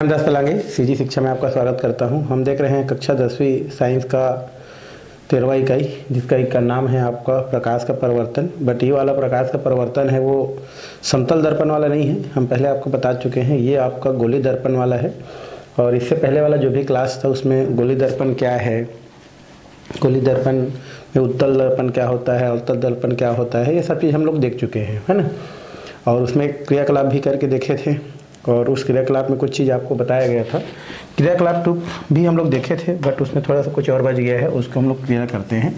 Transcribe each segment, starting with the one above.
Ramdas पलांगे CG शिक्षा में आपका स्वागत करता हूं। हम देख रहे हैं कक्षा 10वीं साइंस का 13वां इकाई, जिसका का नाम है आपका प्रकाश का परिवर्तन। बट ये वाला प्रकाश का परिवर्तन है वो समतल दर्पण वाला नहीं है, हम पहले आपको बता चुके हैं। ये आपका गोली दर्पण वाला है। और इससे पहले वाला जो भी क्लास था उसमें गोली दर्पण क्या है, गोली दर्पण में उत्तल दर्पण क्या होता है, अवतल दर्पण क्या होता है, ये सब चीज़ हम लोग देख चुके हैं, है ना। और उसमें क्रियाकलाप भी करके देखे थे और उस क्रियाकलाप में कुछ चीज़ आपको बताया गया था। क्रियाकलाप 2 भी हम लोग देखे थे, बट उसमें थोड़ा सा कुछ और बच गया है, उसको हम लोग क्लियर करते हैं।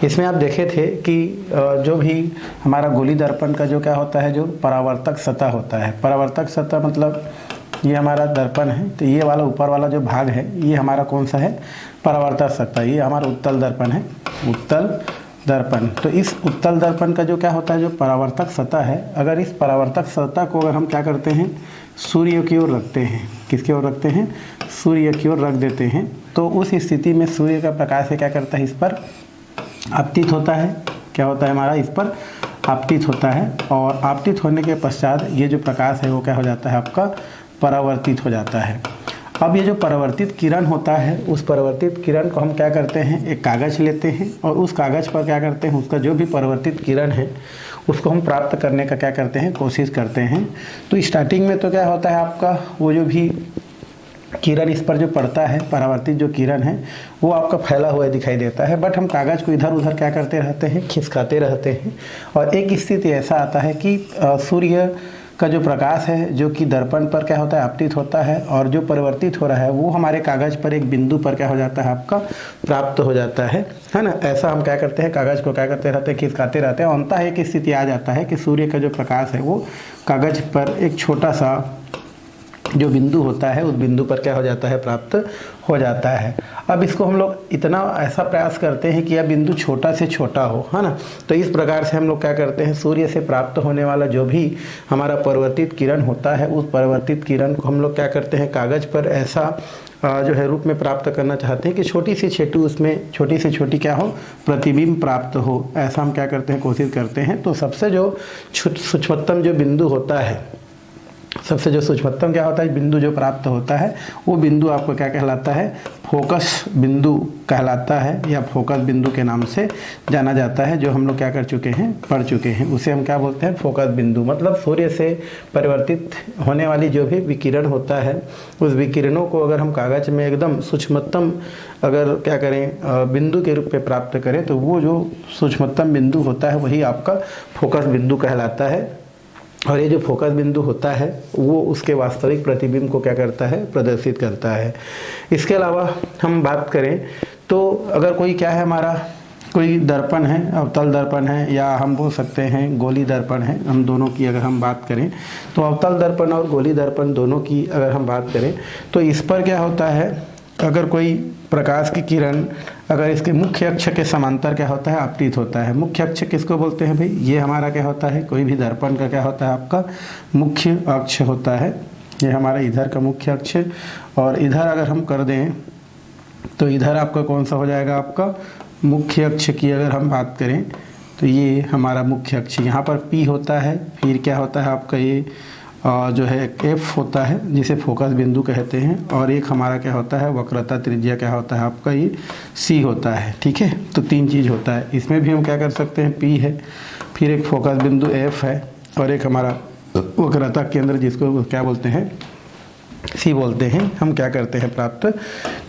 इसमें आप देखे थे कि जो भी हमारा गोली दर्पण का जो क्या होता है, जो परावर्तक सतह होता है। परावर्तक सतह मतलब ये हमारा दर्पण है, तो ये वाला ऊपर वाला जो भाग है ये हमारा कौन सा है, परावर्तक सतह। ये हमारा उत्तल दर्पण है, उत्तल दर्पण। तो इस उत्तल दर्पण का जो क्या होता है, जो परावर्तक सतह है, अगर इस परावर्तक सतह को अगर हम क्या करते हैं, सूर्य की ओर रखते हैं, किसकी ओर रखते हैं, सूर्य की ओर रख देते हैं, तो उस स्थिति में सूर्य का प्रकाश से क्या करता है, इस पर आपतित होता है। क्या होता है हमारा, इस पर आपतित होता है। और आपतित होने के पश्चात ये जो प्रकाश है वो क्या हो जाता है, आपका परावर्तित हो जाता है। अब ये जो परावर्तित किरण होता है, उस परावर्तित किरण को हम क्या करते हैं, एक कागज़ लेते हैं और उस कागज़ पर क्या करते हैं, उसका जो भी परावर्तित किरण है उसको हम प्राप्त करने का क्या करते हैं, कोशिश करते हैं। तो स्टार्टिंग में तो क्या होता है आपका, वो जो भी किरण इस पर जो पड़ता है, परावर्तित जो किरण है वो आपका फैला हुआ दिखाई देता है। बट हम कागज़ को इधर उधर क्या करते रहते हैं, खिसकाते रहते हैं। और एक स्थिति ऐसा आता है कि सूर्य का जो प्रकाश है जो कि दर्पण पर क्या होता है, आपतित होता है, और जो परिवर्तित हो रहा है वो हमारे कागज़ पर एक बिंदु पर क्या हो जाता है, आपका प्राप्त हो जाता है ना। ऐसा हम क्या करते हैं, कागज़ को क्या करते रहते हैं, खिसकाते रहते हैं। अंततः एक स्थिति आ जाता है कि सूर्य का जो प्रकाश है वो कागज़ पर एक छोटा सा जो बिंदु होता है उस बिंदु पर क्या हो जाता है, प्राप्त हो जाता है। अब इसको हम लोग इतना ऐसा प्रयास करते हैं कि यह बिंदु छोटा से छोटा हो, है ना। तो इस प्रकार से हम लोग क्या करते हैं, सूर्य से प्राप्त होने वाला जो भी हमारा परावर्तित किरण होता है, उस परावर्तित किरण को हम लोग क्या करते हैं, कागज़ पर ऐसा जो है रूप में प्राप्त करना चाहते हैं कि छोटी से छोटी उसमें छोटी से छोटी क्या हो, प्रतिबिंब प्राप्त हो। ऐसा हम क्या करते हैं, कोशिश करते हैं। तो सबसे जो सूक्ष्मतम जो बिंदु होता है, सबसे जो सूक्ष्मतम क्या होता है, बिंदु जो प्राप्त होता है, वो बिंदु आपको क्या कहलाता है, फोकस बिंदु कहलाता है, या फोकस बिंदु के नाम से जाना जाता है। जो हम लोग क्या कर चुके हैं, पढ़ चुके हैं, उसे हम क्या बोलते हैं, फोकस बिंदु। मतलब सूर्य से परिवर्तित होने वाली जो भी विकिरण होता है, उस विकिरणों को अगर हम कागज में एकदम सूक्ष्मतम अगर क्या करें, बिंदु के रूप में प्राप्त करें, तो वो जो सूक्ष्मतम बिंदु होता है वही आपका फोकस बिंदु कहलाता है। और ये जो फोकस बिंदु होता है वो उसके वास्तविक प्रतिबिंब को क्या करता है, प्रदर्शित करता है। इसके अलावा हम बात करें तो अगर कोई क्या है, हमारा कोई दर्पण है, अवतल दर्पण है, या हम बोल सकते हैं गोली दर्पण है, हम दोनों की अगर हम बात करें तो अवतल दर्पण और गोली दर्पण दोनों की अगर हम बात करें तो इस पर क्या होता है, अगर कोई प्रकाश की किरण अगर इसके मुख्य अक्ष के समांतर क्या होता है, आपतित होता है। मुख्य अक्ष किसको बोलते हैं भाई, ये हमारा क्या होता है, कोई भी दर्पण का क्या होता है, आपका मुख्य अक्ष होता है। ये हमारा इधर का मुख्य अक्ष, और इधर अगर हम कर दें तो इधर आपका कौन सा हो जाएगा, आपका मुख्य अक्ष की अगर हम बात करें तो ये हमारा मुख्य अक्ष। यहाँ पर P होता है, फिर क्या होता है आपका ये जो है F होता है जिसे फोकस बिंदु कहते हैं, और एक हमारा क्या होता है, वक्रता त्रिज्या क्या होता है आपका, ये C होता है। ठीक है, तो 3 चीज़ होता है। इसमें भी हम क्या कर सकते हैं, P है, फिर एक फोकस बिंदु F है, और एक हमारा वक्रता केंद्र जिसको क्या बोलते हैं, C बोलते हैं, हम क्या करते हैं, प्राप्त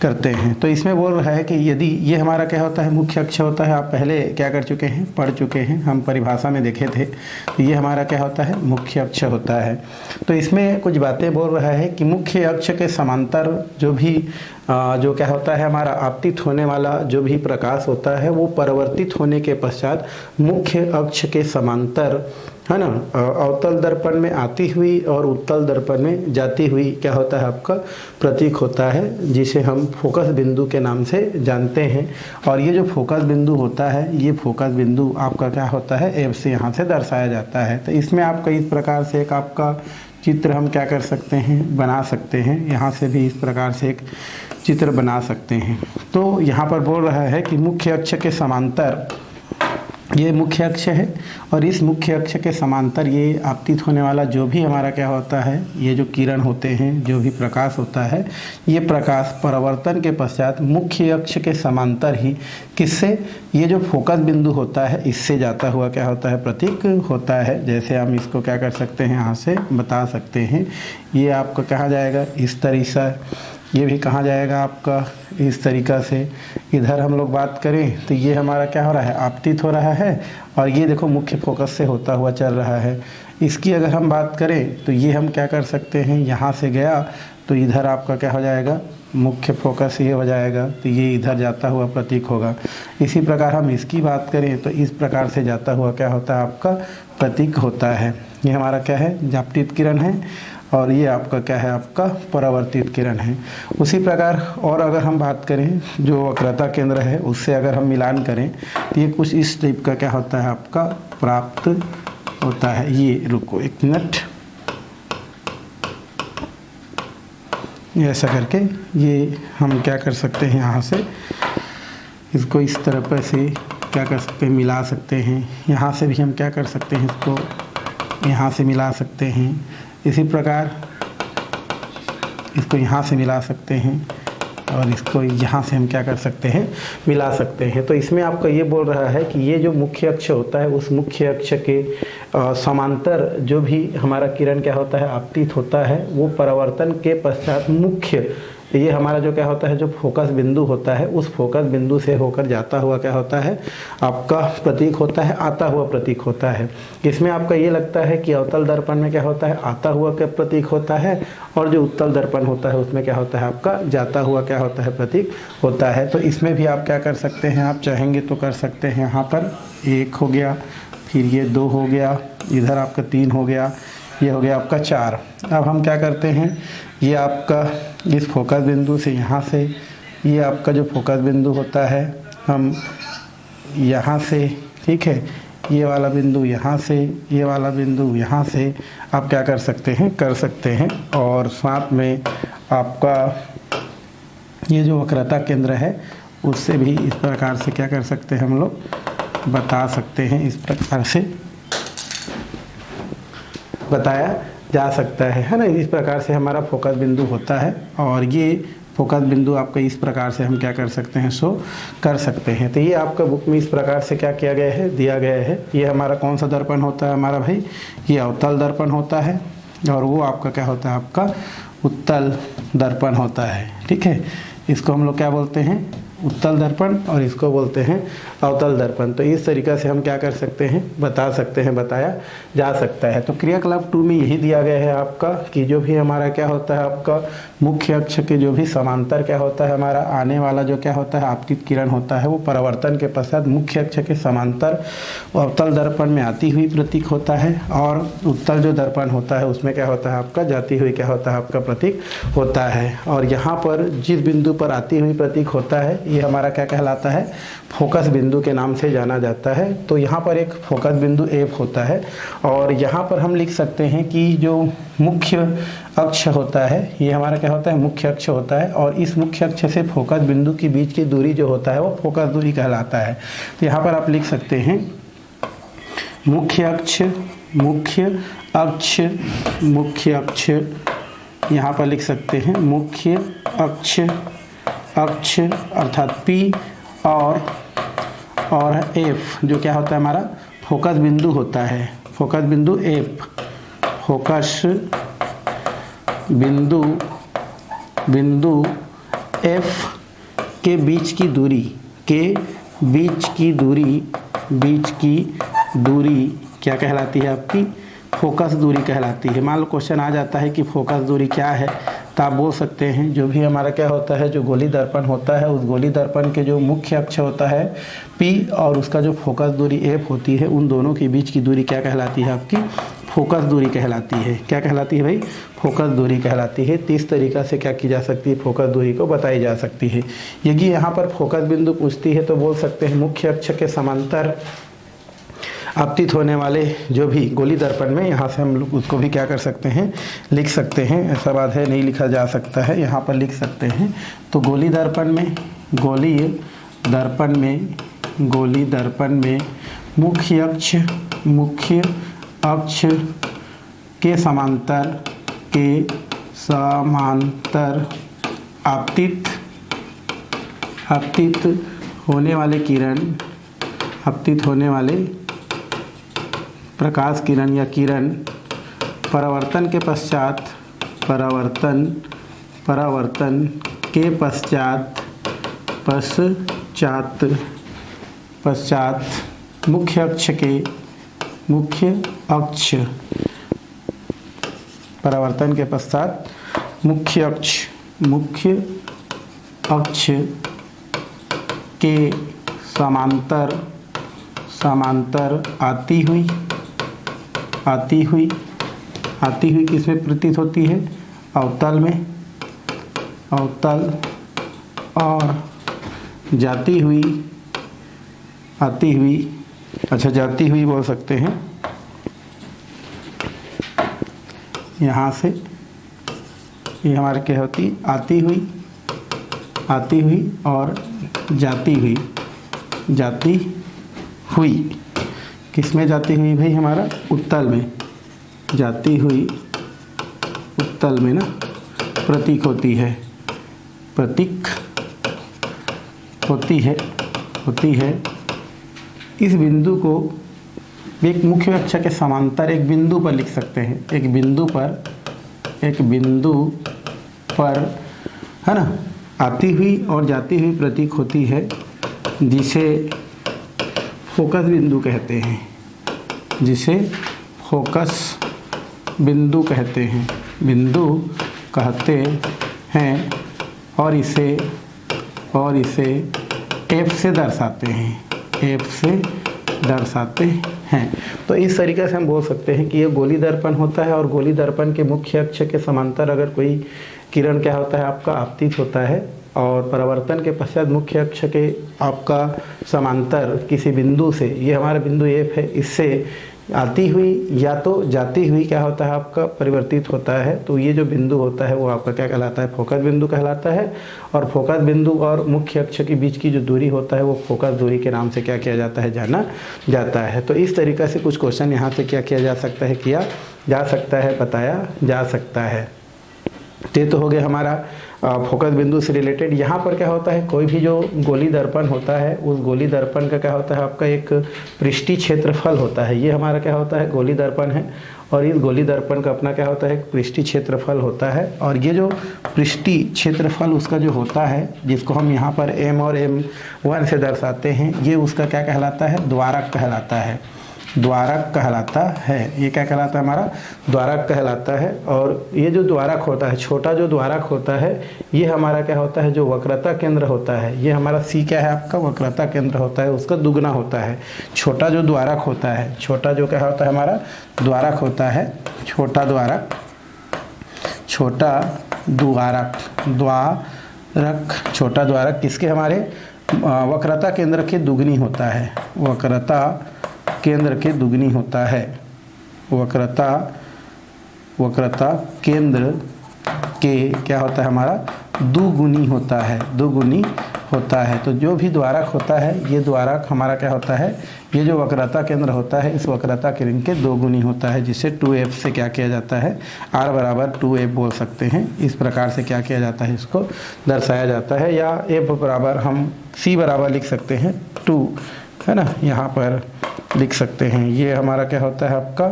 करते हैं। तो इसमें बोल रहा है कि यदि ये हमारा क्या होता है, मुख्य अक्ष होता है, आप पहले क्या कर चुके हैं, पढ़ चुके हैं, हम परिभाषा में देखे थे। तो ये हमारा क्या होता है, मुख्य अक्ष होता है। तो इसमें कुछ बातें बोल रहा है कि मुख्य अक्ष के समांतर जो भी जो क्या होता है, हमारा आपतित होने वाला जो भी प्रकाश होता है वो परिवर्तित होने के पश्चात मुख्य अक्ष के समांतर, है ना, अवतल दर्पण में आती हुई और उत्तल दर्पण में जाती हुई क्या होता है, आपका प्रतीक होता है, जिसे हम फोकस बिंदु के नाम से जानते हैं। और ये जो फोकस बिंदु होता है, ये फोकस बिंदु आपका क्या होता है, F से यहाँ से दर्शाया जाता है। तो इसमें आपका इस प्रकार से एक आपका चित्र हम क्या कर सकते हैं, बना सकते हैं। यहाँ से भी इस प्रकार से एक चित्र बना सकते हैं। तो यहाँ पर बोल रहा है कि मुख्य अक्ष के समांतर ये मुख्य अक्ष है और इस मुख्य अक्ष के समांतर ये आपतित होने वाला जो भी हमारा क्या होता है, ये जो किरण होते हैं, जो भी प्रकाश होता है, ये प्रकाश परावर्तन के पश्चात मुख्य अक्ष के समांतर ही किससे, ये जो फोकस बिंदु होता है इससे जाता हुआ क्या होता है, प्रतीक होता है। जैसे हम इसको क्या कर सकते हैं, यहाँ से बता सकते हैं, ये आपका कहाँ जाएगा, इस तरीके से, ये भी कहाँ जाएगा आपका, इस तरीक़ा से। इधर हम लोग बात करें तो ये हमारा क्या हो रहा है, आपतित हो रहा है और ये देखो मुख्य फोकस से होता हुआ चल रहा है। इसकी अगर हम बात करें तो ये हम क्या कर सकते हैं, यहाँ से गया तो इधर आपका क्या हो जाएगा, मुख्य फोकस ये हो जाएगा, तो ये इधर जाता हुआ प्रतीक होगा। इसी प्रकार हम इसकी बात करें तो इस प्रकार से जाता हुआ क्या होता है, आपका प्रतीक होता है। ये हमारा क्या है, आपतित किरण है और ये आपका क्या है, आपका परावर्तित किरण है। उसी प्रकार और अगर हम बात करें जो वक्रता केंद्र है उससे अगर हम मिलान करें तो ये कुछ इस टाइप का क्या होता है, आपका प्राप्त होता है। ये रुको एक मिनट, ये ऐसा करके ये हम क्या कर सकते हैं, यहाँ से इसको इस तरह से क्या कर सकते हैं, मिला सकते हैं। यहाँ से भी हम क्या कर सकते हैं, इसको यहाँ से मिला सकते हैं। इसी प्रकार इसको यहाँ से मिला सकते हैं और इसको यहाँ से हम क्या कर सकते हैं, मिला सकते हैं। तो इसमें आपका ये बोल रहा है कि ये जो मुख्य अक्ष होता है उस मुख्य अक्ष के समांतर जो भी हमारा किरण क्या होता है, आपतित होता है, वो परावर्तन के पश्चात मुख्य, ये हमारा जो क्या होता है, जो फोकस बिंदु होता है उस फोकस बिंदु से होकर जाता हुआ क्या होता है, आपका प्रतीक होता है, आता हुआ प्रतीक होता है। इसमें आपका ये लगता है कि अवतल दर्पण में क्या होता है, आता हुआ क्या प्रतीक होता है और जो उत्तल दर्पण होता है उसमें क्या होता है, आपका जाता हुआ क्या होता है, प्रतीक होता है। तो इसमें भी आप क्या कर सकते हैं, आप चाहेंगे तो कर सकते हैं। यहाँ पर 1 हो गया, फिर ये 2 हो गया, इधर आपका 3 हो गया, ये हो गया आपका 4। अब हम क्या करते हैं, ये आपका इस फोकस बिंदु से यहाँ से, ये आपका जो फोकस बिंदु होता है, हम यहाँ से, ठीक है, ये वाला बिंदु यहाँ से, ये वाला बिंदु यहाँ से आप क्या कर सकते हैं, कर सकते हैं। और साथ में आपका ये जो वक्रता केंद्र है उससे भी इस प्रकार से क्या कर सकते हैं, हम लोग बता सकते हैं, इस प्रकार से बताया जा सकता है ना। इस प्रकार से हमारा फोकस बिंदु होता है और ये फोकस बिंदु आपका इस प्रकार से हम क्या कर सकते हैं, शो कर सकते हैं। तो ये आपका बुक में इस प्रकार से क्या किया गया है, दिया गया है। ये हमारा कौन सा दर्पण होता है हमारा भाई, ये अवतल दर्पण होता है और वो आपका क्या होता है, आपका उत्तल दर्पण होता है। ठीक है, इसको हम लोग क्या बोलते हैं, उत्तल दर्पण, और इसको बोलते हैं अवतल दर्पण। तो इस तरीक़ा से हम क्या कर सकते हैं, बता सकते हैं, बताया जा सकता है। तो क्रियाकलाप 2 में यही दिया गया है आपका कि जो भी हमारा क्या होता है, आपका मुख्य अक्ष के जो भी समांतर क्या होता है, हमारा आने वाला जो क्या होता है, आपतित किरण होता है, वो परावर्तन के पश्चात मुख्य अक्ष के समांतर अवतल दर्पण में आती हुई प्रतीक होता है और उत्तल जो दर्पण होता है उसमें क्या होता है, आपका जाती हुई क्या होता है, आपका प्रतीक होता है। और यहाँ पर जिस बिंदु पर आती हुई प्रतीक होता है ये हमारा क्या कहलाता है, फोकस बिंदु के नाम से जाना जाता है। तो यहाँ पर एक फोकस बिंदु F होता है और यहाँ पर हम लिख सकते हैं कि जो मुख्य अक्ष होता है ये हमारा क्या होता है, मुख्य अक्ष होता है और इस मुख्य अक्ष से फोकस बिंदु के बीच की दूरी जो होता है वो फोकस दूरी कहलाता है। तो यहाँ पर आप लिख सकते हैं मुख्य अक्ष, मुख्य अक्ष, मुख्य अक्ष, यहाँ पर लिख सकते हैं मुख्य अक्ष, अक्ष अर्थात P और F जो क्या होता है, हमारा फोकस बिंदु होता है, फोकस बिंदु F, फोकस बिंदु F के बीच की दूरी, के बीच की दूरी क्या कहलाती है, आपकी फोकस दूरी कहलाती है। मान लो क्वेश्चन आ जाता है कि फोकस दूरी क्या है, तो आप बोल सकते हैं जो भी हमारा क्या होता है, जो गोली दर्पण होता है उस गोली दर्पण के जो मुख्य अक्ष होता है P और उसका जो फोकस दूरी F होती है, उन दोनों के बीच की दूरी क्या कहलाती है, आपकी फोकस दूरी कहलाती है। क्या कहलाती है भाई, फोकस दूरी कहलाती है। 30 तरीक़ा से क्या की जा सकती है, फोकस दूरी को बताई जा सकती है। यदि यहाँ पर फोकस बिंदु पूछती है तो बोल सकते हैं मुख्य अक्ष के समांतर आपतित होने वाले जो भी गोली दर्पण में, यहाँ से हम लोग उसको भी क्या कर सकते हैं, लिख सकते हैं। ऐसा बात है नहीं लिखा जा सकता है, यहाँ पर लिख सकते हैं। तो गोली दर्पण में मुख्य अक्ष के समांतर आपतित होने वाले प्रकाश किरण या किरण परावर्तन के पश्चात मुख्य अक्ष के समांतर आती हुई किसमें प्रतीत होती है? अवतल में, और जाती हुई बोल सकते हैं, यहाँ से ये हमारे क्या होती? आती हुई और जाती हुई किसमें जाती हुई भाई? हमारा उत्तल में जाती हुई, उत्तल में ना प्रतीक होती है। इस बिंदु को एक मुख्य अक्ष के समांतर एक बिंदु पर लिख सकते हैं। एक बिंदु पर है ना, आती हुई और जाती हुई प्रतीक होती है, जिसे फोकस बिंदु कहते हैं। और इसे एफ से दर्शाते हैं। तो इस तरीके से हम बोल सकते हैं कि ये गोली दर्पण होता है, और गोली दर्पण के मुख्य अक्ष के समांतर अगर कोई किरण क्या होता है आपका? आपतित होता है, और परावर्तन के पश्चात मुख्य अक्ष के आपका समांतर किसी बिंदु से, ये हमारा बिंदु एफ है, इससे आती हुई या तो जाती हुई क्या होता है आपका? परिवर्तित होता है। तो ये जो बिंदु होता है वो आपका क्या कहलाता है? फोकस बिंदु कहलाता है। और फोकस बिंदु और मुख्य अक्ष के बीच की जो दूरी होता है वो फोकस दूरी के नाम से क्या किया जाता है? जाना जाता है। तो इस तरीक़े से कुछ क्वेश्चन यहाँ से क्या किया जा सकता है? किया जा सकता है, बताया जा सकता है। ये तो हो गया हमारा फोकस बिंदु से रिलेटेड। यहाँ पर क्या होता है? कोई भी जो गोली दर्पण होता है, उस गोली दर्पण का क्या होता है आपका? एक पृष्ठीय क्षेत्रफल होता है। ये हमारा क्या होता है? गोली दर्पण है, और इस गोली दर्पण का अपना क्या होता है? एक पृष्ठीय क्षेत्रफल होता है। और ये जो पृष्ठीय क्षेत्रफल उसका जो होता है, जिसको हम यहाँ पर M और M1 से दर्शाते हैं, ये उसका क्या कहलाता है? द्वारक कहलाता है। ये क्या कहलाता है? हमारा द्वारक कहलाता है। और ये जो द्वारक होता है, छोटा जो द्वारक होता है, ये हमारा क्या होता है? जो वक्रता केंद्र होता है, ये हमारा C क्या है आपका? वक्रता केंद्र होता है, उसका दुगना होता है। छोटा जो द्वारक होता है, छोटा जो क्या होता है? हमारा द्वारक होता है। छोटा द्वारक किसके? हमारे वक्रता केंद्र के दुगनी होता है। वक्रता केंद्र के दुगनी होता है। वक्रता केंद्र के क्या होता है? हमारा दुगुनी होता है। तो जो भी द्वारक होता है, ये द्वारक हमारा क्या होता है? ये जो वक्रता केंद्र होता है, इस वक्रता केंद्र के दोगुनी होता है, जिसे 2f से क्या किया जाता है? r बराबर 2f बोल सकते हैं। इस प्रकार से क्या किया जाता है? इसको दर्शाया जाता है। या f बराबर हम c बराबर लिख सकते हैं 2, है ना, यहाँ पर लिख सकते हैं। ये हमारा क्या होता है आपका?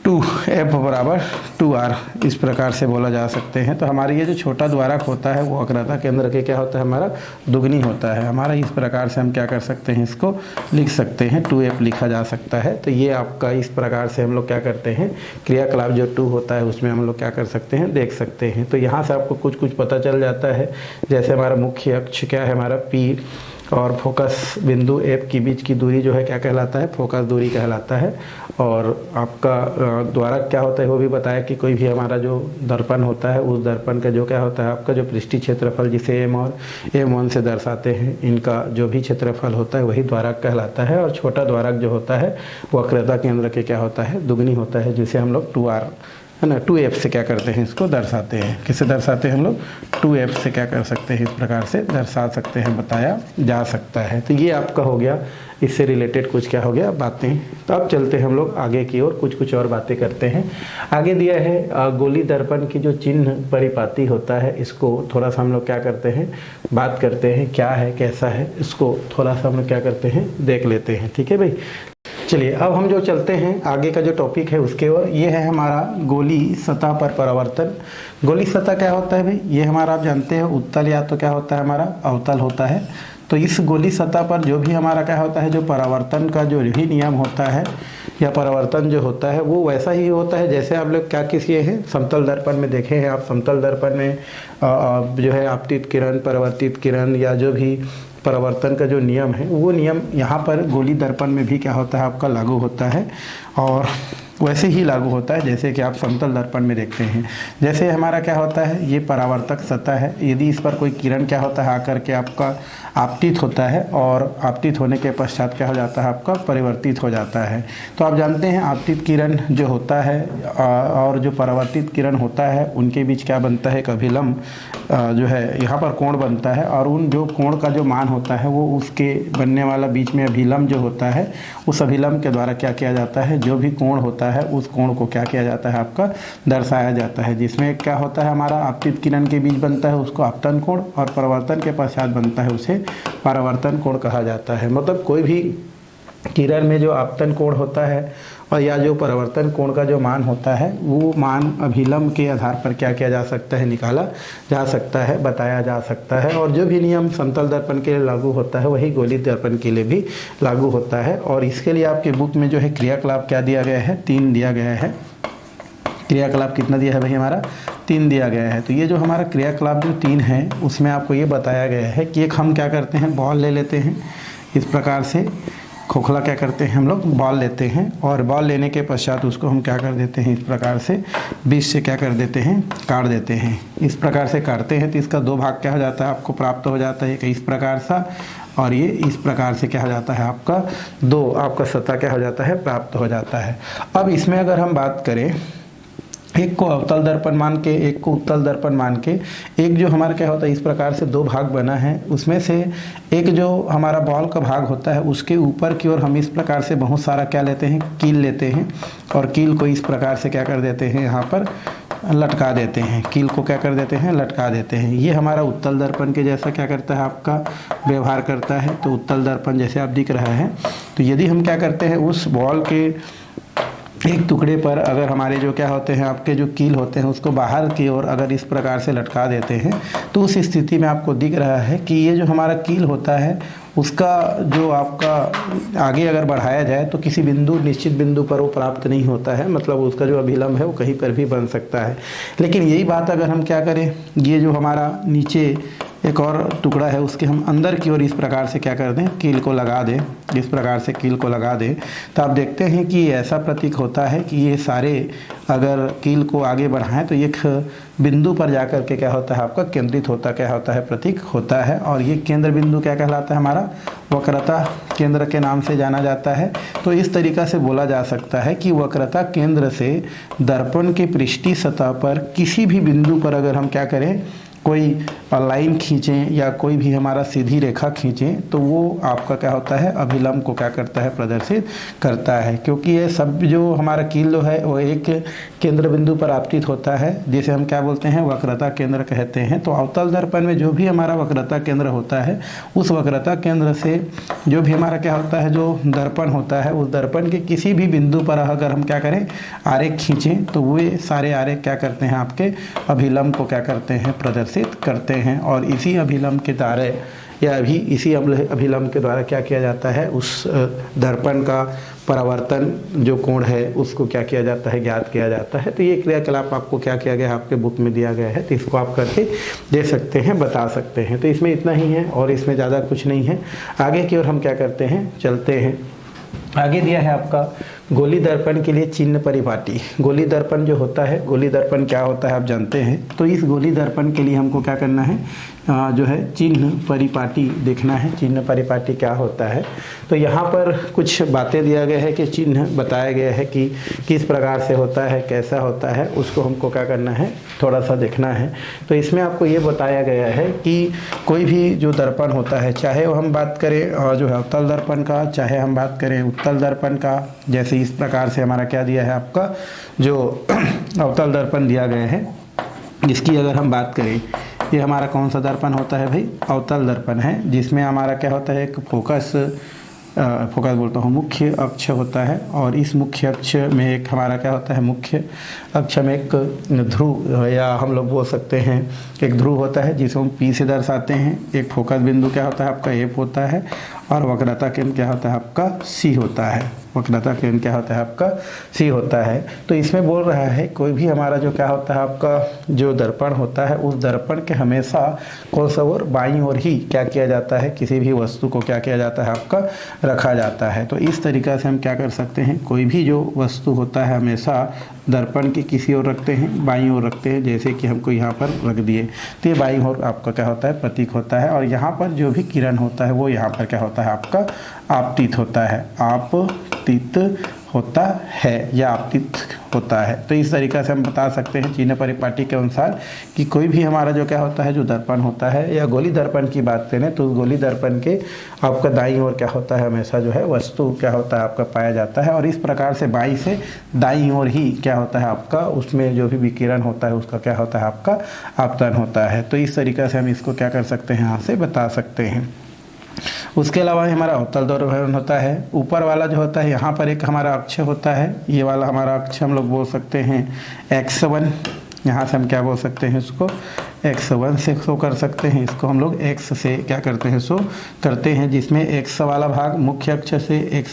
2f बराबर 2r, इस प्रकार से बोला जा सकते हैं। तो हमारे ये जो छोटा द्वारक होता है वो वक्रता केंद्र के क्या होता है? हमारा दुगनी होता है हमारा। इस प्रकार से हम क्या कर सकते हैं? इसको लिख सकते हैं, 2f लिखा जा सकता है। तो ये आपका इस प्रकार से हम लोग क्या करते हैं? क्रियाकलाप जो 2 होता है उसमें हम लोग क्या कर सकते हैं? देख सकते हैं। तो यहाँ से आपको कुछ पता चल जाता है। जैसे हमारा मुख्य अक्ष क्या है? हमारा P, और फोकस बिंदु F के बीच की दूरी जो है क्या कहलाता है? फोकस दूरी कहलाता है। और आपका द्वारक क्या होता है वो भी बताया कि कोई भी हमारा जो दर्पण होता है, उस दर्पण का जो क्या होता है आपका? जो पृष्ठीय क्षेत्रफल, जिसे M और M1 से दर्शाते हैं, इनका जो भी क्षेत्रफल होता है वही द्वारक कहलाता है। और छोटा द्वारक जो होता है वक्रता केंद्र के क्या होता है? दुगनी होता है, जिसे हम लोग 2r है ना, 2f से क्या करते हैं इसको दर्शाते हैं। किससे दर्शाते हैं हम लोग? 2f से क्या कर सकते हैं, इस प्रकार से दर्शा सकते हैं, बताया जा सकता है। तो ये आपका हो गया, इससे रिलेटेड कुछ क्या हो गया बातें। तो अब चलते हैं हम लोग आगे की ओर, कुछ और बातें करते हैं। आगे दिया है गोली दर्पण की जो चिन्ह परिपाती होता है, इसको थोड़ा सा हम लोग क्या करते हैं, बात करते हैं, क्या है कैसा है, इसको थोड़ा सा हम लोग क्या करते हैं, देख लेते हैं। ठीक है भाई, चलिए अब हम जो चलते हैं आगे का जो टॉपिक है उसके ओर। ये है हमारा गोली सतह पर परावर्तन। गोली सतह क्या होता है भाई? ये हमारा आप जानते हैं उत्तल या तो क्या होता है हमारा अवतल होता है। तो इस गोली सतह पर जो भी हमारा क्या होता है, जो परावर्तन का जो भी नियम होता है या परावर्तन जो होता है वो वैसा ही होता है जैसे आप लोग क्या किए हैं, समतल दर्पण में देखे हैं आप। समतल दर्पण में जो है आपतित किरण, परावर्तित किरण या जो भी परावर्तन का जो नियम है वो नियम यहाँ पर गोली दर्पण में भी क्या होता है आपका लागू होता है, और वैसे ही लागू होता है जैसे कि आप समतल दर्पण में देखते हैं। जैसे हमारा क्या होता है, ये परावर्तक सतह है, यदि इस पर कोई किरण क्या होता है आकर के आपका आपतित होता है, और आपतित होने के पश्चात क्या हो जाता है आपका परिवर्तित हो जाता है। तो आप जानते हैं आपतित किरण जो होता है और जो परावर्तित किरण होता है उनके बीच क्या बनता है, एक अभिलंब जो है यहाँ पर कोण बनता है, और उन जो कोण का जो मान होता है वो उसके बनने वाला बीच में अभिलंब जो होता है, उस अभिलंब के द्वारा क्या किया जाता है, जो भी कोण होता है उस कोण को क्या किया जाता है आपका दर्शाया जाता है। जिसमें क्या होता है हमारा आपतित किरण के बीच बनता है उसको आपतन कोण, और परावर्तन के पश्चात बनता है उसे परावर्तन कोण कहा जाता है। मतलब कोई भी किरण में जो आपतन कोण होता है और या जो परावर्तन कोण का जो मान होता है वो मान अभिलंब के आधार पर क्या किया जा सकता है, निकाला जा सकता है, बताया जा सकता है। और जो भी नियम समतल दर्पण के लिए लागू होता है वही गोली दर्पण के लिए भी लागू होता है। और इसके लिए आपके बुक में जो है क्रियाकलाप क्या दिया गया है, 3 दिया गया है। क्रियाकलाप कितना दिया है भाई हमारा, 3 दिया गया है। तो ये जो हमारा क्रियाकलाप जो 3 है उसमें आपको ये बताया गया है कि एक हम क्या करते हैं, बॉल ले लेते हैं इस प्रकार से, खोखला क्या करते हैं हम लोग बॉल लेते हैं, और बॉल लेने के पश्चात उसको हम क्या कर देते हैं, इस प्रकार से बीच से क्या कर देते हैं, काट देते हैं। इस प्रकार से काटते हैं तो इसका 2 भाग क्या हो जाता है आपको प्राप्त हो जाता है, एक इस प्रकार सा और ये इस प्रकार से क्या हो जाता है आपका 2 आपका सतह क्या हो जाता है प्राप्त हो जाता है। अब इसमें अगर हम बात करें, एक को अवतल दर्पण मान के, एक को उत्तल दर्पण मान के, एक जो हमारा क्या होता है इस प्रकार से 2 भाग बना है, उसमें से एक जो हमारा बॉल का भाग होता है उसके ऊपर की ओर हम इस प्रकार से बहुत सारा क्या लेते हैं, कील लेते हैं, और कील को इस प्रकार से क्या कर देते हैं यहाँ पर लटका देते हैं, कील को क्या कर देते हैं, लटका देते हैं। ये हमारा उत्तल दर्पण के जैसा क्या करता है आपका व्यवहार करता है। तो उत्तल दर्पण जैसे आप दिख रहा है, तो यदि हम क्या करते हैं उस बॉल के एक टुकड़े पर अगर हमारे जो क्या होते हैं आपके जो कील होते हैं उसको बाहर की ओर अगर इस प्रकार से लटका देते हैं, तो उस स्थिति में आपको दिख रहा है कि ये जो हमारा कील होता है उसका जो आपका आगे अगर बढ़ाया जाए तो किसी बिंदु, निश्चित बिंदु पर वो प्राप्त नहीं होता है, मतलब उसका जो अभिलंब है वो कहीं पर भी बन सकता है। लेकिन यही बात अगर हम क्या करें, ये जो हमारा नीचे एक और टुकड़ा है उसके हम अंदर की ओर इस प्रकार से क्या कर दें, कील को लगा दें, इस प्रकार से कील को लगा दें, तो आप देखते हैं कि ऐसा प्रतीक होता है कि ये सारे अगर कील को आगे बढ़ाएं तो एक बिंदु पर जाकर के क्या होता है आपका केंद्रित होता क्या होता है, प्रतीक होता है। और ये केंद्र बिंदु क्या कहलाता है हमारा, वक्रता केंद्र के नाम से जाना जाता है। तो इस तरीक़ा से बोला जा सकता है कि वक्रता केंद्र से दर्पण के पृष्ठीय सतह पर किसी भी बिंदु पर अगर हम क्या करें, कोई लाइन खींचें या कोई भी हमारा सीधी रेखा खींचें, तो वो आपका क्या होता है, अभिलंब को क्या करता है, प्रदर्शित करता है। क्योंकि ये सब जो हमारा कील जो है वो एक केंद्र बिंदु पर आपतित होता है, जिसे हम क्या बोलते हैं, वक्रता केंद्र कहते हैं। तो अवतल दर्पण में जो भी हमारा वक्रता केंद्र होता है, उस वक्रता केंद्र से जो भी हमारा क्या होता है, जो दर्पण होता है, उस दर्पण के किसी भी बिंदु पर अगर हम क्या करें, आरेख खींचें, तो वे सारे आरेख क्या करते हैं, आपके अभिलंब को क्या करते हैं, प्रदर्शित करते हैं। और इसी अभिलंब के द्वारा या अभी इसी अभिलंब के द्वारा क्या किया जाता है, उस दर्पण का परावर्तन जो कोण है उसको क्या किया जाता है, ज्ञात किया जाता है। तो ये क्रियाकलाप आपको क्या किया गया है, आपके बुक में दिया गया है, तो इसको आप करके दे सकते हैं, बता सकते हैं। तो इसमें इतना ही है और इसमें ज़्यादा कुछ नहीं है। आगे की ओर हम क्या करते हैं, चलते हैं। आगे दिया है आपका गोली दर्पण के लिए चिन्ह परिपाटी। गोली दर्पण जो होता है, गोली दर्पण क्या होता है आप जानते हैं। तो इस गोली दर्पण के लिए हमको क्या करना है, जो है चिन्ह परिपाटी देखना है। चिन्ह परिपाटी क्या होता है, तो यहाँ पर कुछ बातें दिया गया है कि चिन्ह बताया गया है कि किस प्रकार से होता है, कैसा होता है, उसको हमको क्या करना है, थोड़ा सा देखना है। तो इसमें आपको ये बताया गया है कि कोई भी जो दर्पण होता है, चाहे वो हम बात करें जो है अवतल दर्पण का, चाहे हम बात करें उत्तल दर्पण का, जैसे इस प्रकार से हमारा क्या दिया है आपका जो अवतल दर्पण दिया गया है, जिसकी अगर हम बात करें, ये हमारा कौन सा दर्पण होता है भाई, अवतल दर्पण है, जिसमें हमारा क्या होता है, एक फोकस बोलता हूँ, मुख्य अक्ष होता है। और इस मुख्य अक्ष में एक हमारा क्या होता है, मुख्य अक्ष में एक ध्रुव, या हम लोग बोल सकते हैं एक ध्रुव होता है, जिसे हम P से दर्शाते हैं। एक फोकस बिंदु क्या होता है आपका F होता है, और वक्रता केंद्र क्या होता है आपका C होता है। वक्रता केंद्र क्या होता है आपका C होता है। तो इसमें बोल रहा है कोई भी हमारा जो क्या होता है आपका जो दर्पण होता है, उस दर्पण के हमेशा कौन सा ओर, बाईं ओर ही क्या किया जाता है, किसी भी वस्तु को क्या किया जाता है आपका रखा जाता है। तो इस तरीक़ा से हम क्या कर सकते हैं, कोई भी जो वस्तु होता है हमेशा दर्पण की किसी ओर रखते हैं, बाईं ओर रखते हैं। जैसे कि हमको यहाँ पर रख दिए, तो ये बाईं ओर आपका क्या होता है, प्रतीक होता है। और यहाँ पर जो भी किरण होता है वो यहाँ पर क्या होता है आपका आपतित होता है, आपतित होता है या आपतित होता है। तो इस तरीक़ा से हम बता सकते हैं चिन्ह परिपाटी के अनुसार कि कोई भी हमारा जो क्या होता है, जो दर्पण होता है, या गोली दर्पण की बात करें तो गोली दर्पण के आपका दाईं ओर क्या होता है, हमेशा जो है वस्तु क्या होता है आपका पाया जाता है। और इस प्रकार से बाईं से दाईं ओर ही क्या होता है आपका, उसमें जो भी विकिरण होता है उसका क्या होता है आपका आपतन होता है। तो इस तरीक़ा से हम इसको क्या कर सकते हैं, यहाँ से बता सकते हैं। उसके अलावा हमारा अवतल दर्पण होता है। ऊपर वाला जो होता है, यहाँ पर एक हमारा अक्ष होता है, ये वाला हमारा अक्ष हम लोग बोल सकते हैं x1। यहाँ से हम क्या बोल सकते हैं, इसको x1 से शो कर सकते हैं। इसको हम लोग x से क्या करते हैं, शो करते हैं, जिसमें x वाला भाग मुख्य अक्ष से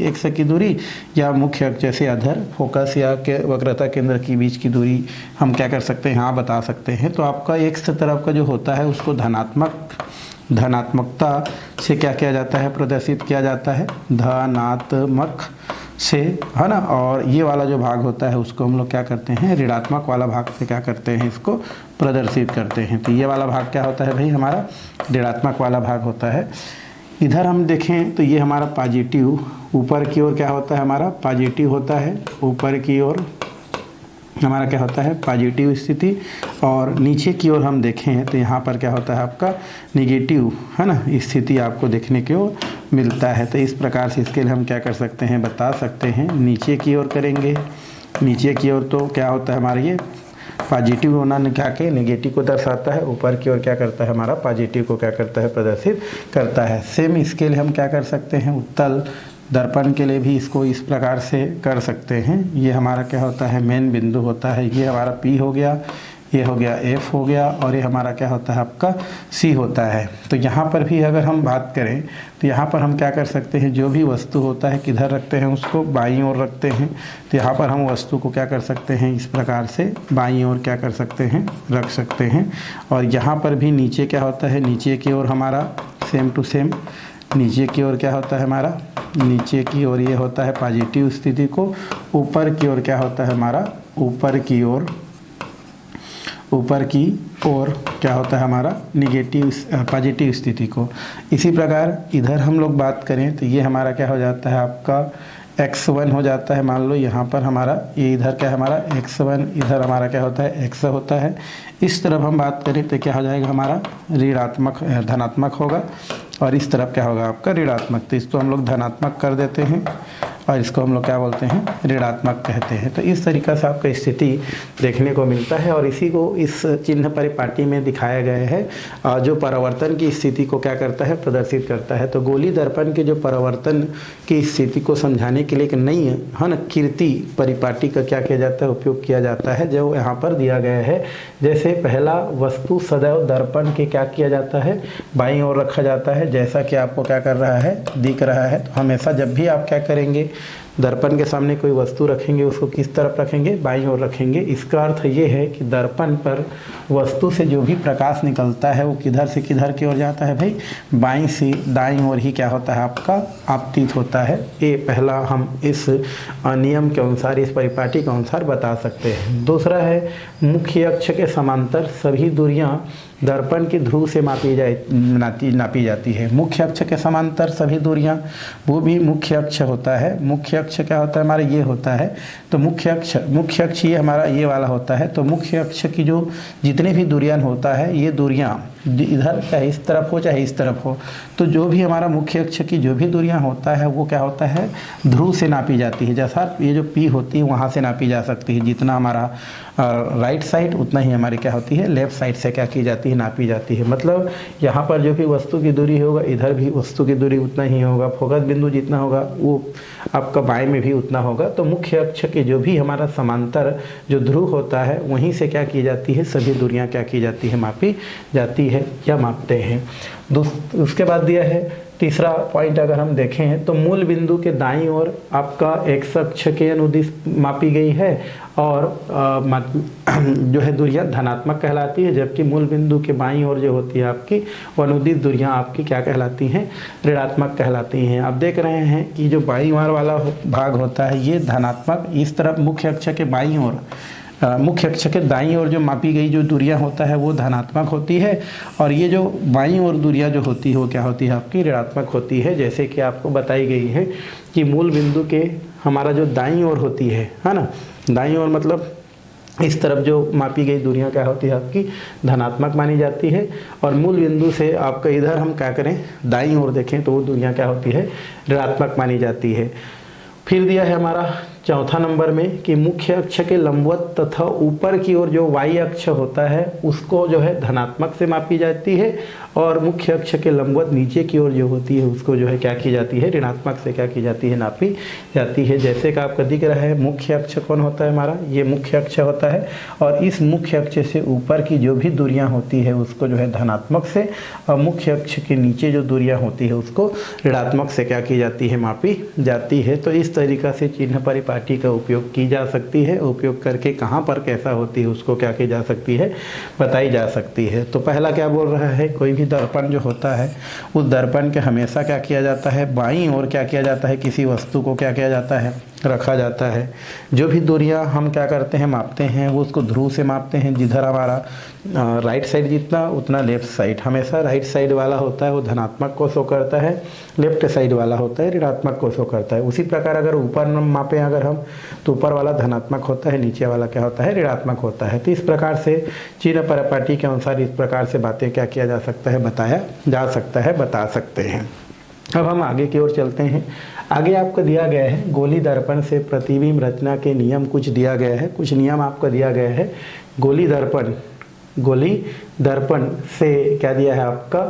x की दूरी, या मुख्य अक्ष से अधर फोकस या वक्रता केंद्र की बीच की दूरी हम क्या कर सकते हैं, यहाँ बता सकते हैं। तो आपका x तरफ का जो होता है उसको धनात्मकता से क्या किया जाता है, प्रदर्शित किया जाता है, धनात्मक से, है ना। और ये वाला जो भाग होता है उसको हम लोग क्या करते हैं, ऋणात्मक वाला भाग से क्या करते हैं, इसको प्रदर्शित करते हैं। तो ये वाला भाग क्या होता है भाई, हमारा ऋणात्मक वाला भाग होता है। इधर हम देखें तो ये हमारा पॉजिटिव, ऊपर की ओर क्या होता है, हमारा पॉजिटिव होता है, ऊपर की ओर हमारा क्या होता है पॉजिटिव स्थिति। और नीचे की ओर हम देखें तो यहाँ पर क्या होता है आपका निगेटिव, है ना, स्थिति आपको देखने को मिलता है। तो इस प्रकार से इसके लिए हम क्या कर सकते हैं, बता सकते हैं। नीचे की ओर करेंगे, नीचे की ओर तो क्या होता है हमारा ये पॉजिटिव होना क्या के नेगेटिव को दर्शाता है, ऊपर की ओर क्या करता है हमारा पॉजिटिव को क्या करता है, प्रदर्शित करता है। सेम इसके लिए हम क्या कर सकते हैं, उत्तल दर्पण के लिए भी इसको इस प्रकार से कर सकते हैं। ये हमारा क्या होता है, मेन बिंदु होता है, ये हमारा P हो गया, ये हो गया F हो गया, और ये हमारा क्या होता है आपका C होता है। तो यहाँ पर भी अगर हम बात करें तो यहाँ पर हम क्या कर सकते हैं, जो भी वस्तु होता है किधर रखते हैं, उसको बाईं ओर रखते हैं। तो यहाँ पर हम वस्तु को क्या कर सकते हैं, इस प्रकार से बाईं ओर क्या कर सकते हैं, रख सकते हैं। और यहाँ पर भी नीचे क्या होता है, नीचे की ओर हमारा सेम टू सेम, नीचे की ओर क्या होता है हमारा, नीचे की ओर ये होता है पॉजिटिव स्थिति को, ऊपर की ओर क्या होता है हमारा, ऊपर की ओर क्या होता है हमारा निगेटिव पॉजिटिव स्थिति को। इसी प्रकार इधर हम लोग बात करें तो ये हमारा क्या हो जाता है आपका x1 हो जाता है। मान लो यहाँ पर हमारा ये इधर क्या है हमारा x1, इधर हमारा क्या होता है x होता है। इस तरफ हम बात करें तो क्या हो जाएगा हमारा ऋणात्मक, धनात्मक होगा, और इस तरफ क्या होगा आपका ऋणात्मक। तो इसको हम लोग धनात्मक कर देते हैं और इसको हम लोग क्या बोलते हैं, ऋणात्मक कहते हैं। तो इस तरीक़ा से आपका स्थिति देखने को मिलता है, और इसी को इस चिन्ह परिपाटी में दिखाया गया है, जो परावर्तन की स्थिति को क्या करता है, प्रदर्शित करता है। तो गोली दर्पण के जो परावर्तन की स्थिति को समझाने के लिए एक नई, है ना, कीर्ति परिपाटी का क्या किया जाता है, उपयोग किया जाता है, जो यहाँ पर दिया गया है। जैसे पहला, वस्तु सदैव दर्पण के क्या किया जाता है, बाईं ओर रखा जाता है, जैसा कि आपको क्या कर रहा है, दिख रहा है। तो हमेशा जब भी आप क्या करेंगे, दर्पण के सामने कोई वस्तु रखेंगे उसको किस तरफ रखेंगे, बाईं ओर रखेंगे। इसका अर्थ ये है कि दर्पण पर वस्तु से जो भी प्रकाश निकलता है वो किधर से किधर की ओर जाता है भाई, बाईं से दाईं ओर ही क्या होता है आपका आपतित होता है। ये पहला हम इस नियम के अनुसार, इस परिपाटी के अनुसार बता सकते हैं। दूसरा है मुख्य अक्ष के समांतर सभी दूरियां दर्पण की ध्रुव से नापी जाती है। मुख्य अक्ष के समांतर सभी दूरियां, वो भी मुख्य अक्ष होता है। मुख्य अक्ष क्या होता है हमारा, ये होता है। तो मुख्य अक्ष ये हमारा ये वाला होता है। तो मुख्य अक्ष की जो जितने भी दूरियां होता है, ये दूरियां इधर चाहे इस तरफ हो चाहे इस तरफ हो, तो जो भी हमारा मुख्य अक्ष की जो भी दूरियां होता है वो क्या होता है, ध्रुव से नापी जाती है। जैसा ये जो P होती है वहाँ से नापी जा सकती है। जितना हमारा राइट साइड उतना ही हमारी क्या होती है, लेफ्ट साइड से क्या की जाती है, नापी जाती है। मतलब यहाँ पर जो भी वस्तु की दूरी होगा इधर भी वस्तु की दूरी उतना ही होगा। फोकस बिंदु जितना होगा वो आपका बाएं में भी उतना होगा। तो मुख्य अक्ष के जो भी हमारा समांतर जो ध्रुव होता है वहीं से क्या की जाती है, सभी दूरियां क्या की जाती है, मापी जाती है या मापते हैं। उसके बाद दिया है तीसरा पॉइंट, अगर हम देखें तो मूल बिंदु के दाईं ओर आपका एक्स अक्ष के अनुदिश मापी गई है और जो है दूरियां धनात्मक कहलाती है, जबकि मूल बिंदु के बाईं ओर जो होती है आपकी वो अनुदिश दूरियां आपकी क्या कहलाती हैं, ऋणात्मक कहलाती हैं। आप देख रहे हैं कि जो बाईं ओर वाला भाग होता है ये धनात्मक, इस तरफ मुख्य अक्ष के बाईं ओर मुख्य अक्ष के दाईं ओर जो मापी गई जो दूरियां होता है वो धनात्मक होती है, और ये जो बाईं ओर दूरियां जो होती है वो क्या होती है आपकी ऋणात्मक होती है। जैसे कि आपको बताई गई है कि मूल बिंदु के हमारा जो दाईं ओर होती है ना, दाईं ओर मतलब इस तरफ जो मापी गई दूरियां क्या होती है आपकी धनात्मक मानी जाती है, और मूल बिंदु से आपका इधर हम क्या करें, दाईं ओर देखें तो वो दूरियां क्या होती है, ऋणात्मक मानी जाती है। फिर दिया है हमारा चौथा नंबर में कि मुख्य अक्ष के लंबवत तथा ऊपर की ओर जो वाई अक्ष होता है उसको जो है धनात्मक से मापी जाती है, और मुख्य अक्ष के लंबवत नीचे की ओर जो होती है उसको जो है क्या की जाती है, ऋणात्मक से क्या की जाती है, नापी जाती है। जैसे कि आपका दिख रहा है मुख्य अक्ष कौन होता है हमारा, ये मुख्य अक्ष होता है, और इस मुख्य अक्ष से ऊपर की जो भी दूरियां होती है उसको जो है धनात्मक से, और मुख्य अक्ष के नीचे जो दूरियां होती है उसको ऋणात्मक से क्या की जाती है, मापी जाती है। तो इस तरीका से चिन्ह परिपाटी का उपयोग की जा सकती है। उपयोग करके कहाँ पर कैसा होती है उसको क्या की जा सकती है, बताई जा सकती है। तो पहला क्या बोल रहा है, कोई भी दर्पण जो होता है उस दर्पण के हमेशा क्या किया जाता है, बाईं ओर क्या किया जाता है, किसी वस्तु को क्या किया जाता है, रखा जाता है। जो भी दूरियां हम क्या करते हैं, मापते हैं, वो उसको ध्रुव से मापते हैं। जिधर हमारा राइट साइड जितना उतना लेफ्ट साइड, हमेशा राइट साइड वाला होता है वो धनात्मक को शो करता है, लेफ्ट साइड वाला होता है ऋणात्मक को शो करता है। उसी प्रकार अगर ऊपर मापें अगर हम, तो ऊपर वाला धनात्मक होता है, नीचे वाला क्या होता है, ऋणात्मक होता है। तो इस प्रकार से चिन्ह परिपाटी के अनुसार इस प्रकार से बातें क्या किया जा सकता है, बताया जा सकता है, बता सकते हैं। अब हम आगे की ओर चलते हैं। आगे आपको दिया गया है गोली दर्पण से प्रतिबिंब रचना के नियम कुछ दिया गया है, कुछ नियम आपको दिया गया है। गोली दर्पण से क्या दिया है आपका,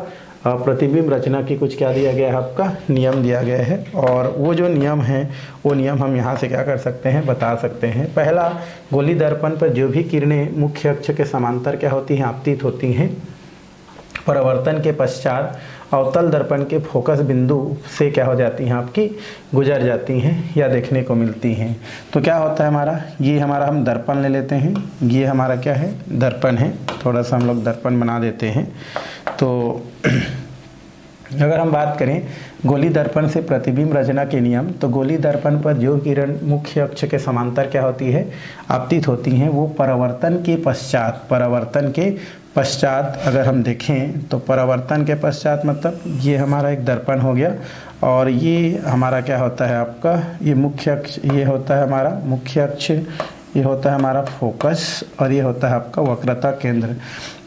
प्रतिबिंब रचना की कुछ क्या दिया गया है आपका, नियम दिया गया है। और वो जो नियम है वो नियम हम यहाँ से क्या कर सकते हैं, बता सकते हैं। पहला, गोली दर्पण पर जो भी किरणें मुख्य अक्ष के समांतर क्या होती हैं, आपतित होती हैं, परावर्तन के पश्चात अवतल दर्पण के फोकस बिंदु से क्या हो जाती हैं, आपकी गुजर जाती हैं या देखने को मिलती हैं। तो क्या होता है हमारा, ये हमारा हम दर्पण ले लेते हैं, ये हमारा क्या है, दर्पण है। थोड़ा सा हम लोग दर्पण बना देते हैं। तो अगर हम बात करें गोली दर्पण से प्रतिबिंब रचना के नियम, तो गोली दर्पण पर जो किरण मुख्य अक्ष के समांतर क्या होती है, आपतित होती हैं, वो परावर्तन के पश्चात अगर हम देखें तो परावर्तन के पश्चात मतलब ये हमारा एक दर्पण हो गया, और ये हमारा क्या होता है आपका, ये मुख्य अक्ष, ये होता है हमारा मुख्य अक्ष, ये होता है हमारा फोकस, और ये होता है आपका वक्रता केंद्र।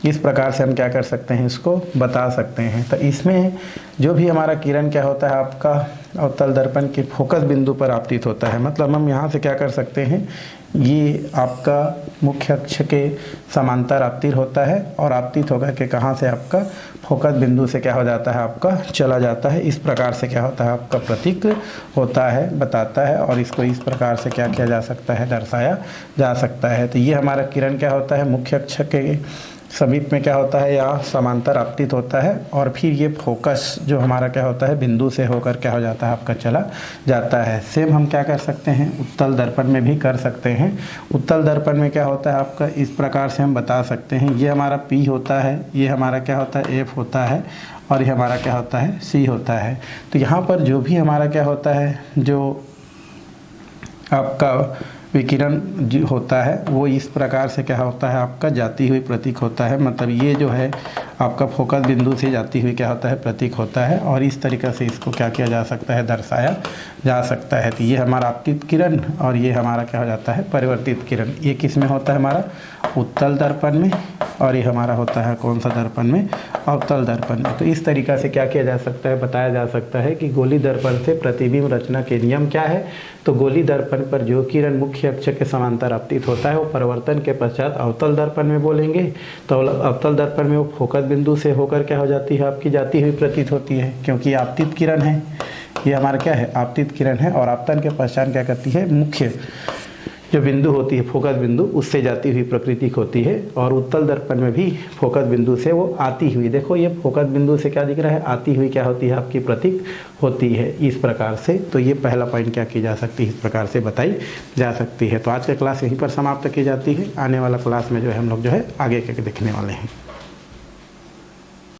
इस प्रकार से हम क्या कर सकते हैं, इसको बता सकते हैं। तो इसमें जो भी हमारा किरण क्या होता है आपका अवतल दर्पण के फोकस बिंदु पर आपतित होता है। मतलब हम यहाँ से क्या कर सकते हैं, ये आपका मुख्य अक्ष के समांतर आपतित होता है, और आपतित होकर के कहाँ से आपका फोकस बिंदु से क्या हो जाता है, आपका चला जाता है। इस प्रकार से क्या होता है, आपका प्रतीक होता है, बताता है, और इसको इस प्रकार से क्या किया जा सकता है, दर्शाया जा सकता है। तो ये हमारा किरण क्या होता है, मुख्य अक्ष के समीप में क्या होता है, या समांतर आपतित होता है, और फिर ये फोकस जो हमारा क्या होता है बिंदु से होकर क्या हो जाता है आपका चला जाता है। सेम हम क्या कर सकते हैं, उत्तल दर्पण में भी कर सकते हैं। उत्तल दर्पण में क्या होता है आपका, इस प्रकार से हम बता सकते हैं, ये हमारा P होता है, ये हमारा क्या होता है F होता है, और ये हमारा क्या होता है C होता है। तो यहाँ पर जो भी हमारा क्या होता है, जो आपका विकिरण जो होता है वो इस प्रकार से क्या होता है आपका जाती हुई प्रतीक होता है। मतलब ये जो है आपका फोकस बिंदु से जाती हुई क्या होता है प्रतीक होता है, और इस तरीक़े से इसको क्या किया जा सकता है, दर्शाया जा सकता है। तो ये हमारा आपतित किरण, और ये हमारा क्या हो जाता है परिवर्तित किरण। ये किस में होता है हमारा उत्तल दर्पण में, और ये हमारा होता है कौन सा दर्पण में, अवतल दर्पण में। तो इस तरीक़ा से क्या किया जा सकता है, बताया जा सकता है कि गोली दर्पण से प्रतिबिंब रचना के नियम क्या है। तो गोली दर्पण पर जो किरण मुख्य अक्ष के समांतर आपतित होता है वो परिवर्तन के पश्चात अवतल दर्पण में बोलेंगे। तो अवतल दर्पण में वो फोकस बिंदु से होकर क्या हो जाती है आपकी जाती हुई प्रतीत होती है, क्योंकि आपतित किरण है, ये हमारा क्या है आपतित किरण है, और आपतन के पश्चात क्या करती है मुख्य जो बिंदु होती है फोकस बिंदु उससे जाती हुई प्रकृति होती है। और उत्तल दर्पण में भी फोकस बिंदु से वो आती हुई, देखो ये फोकस बिंदु से क्या दिख रहा है, आती हुई क्या होती है आपकी प्रतीक होती है इस प्रकार से। तो ये पहला पॉइंट क्या की जा सकती है, इस प्रकार से बताई जा सकती है। तो आज का क्लास यहीं पर समाप्त की जाती है। आने वाला क्लास में जो है हम लोग जो है आगे के देखने वाले हैं।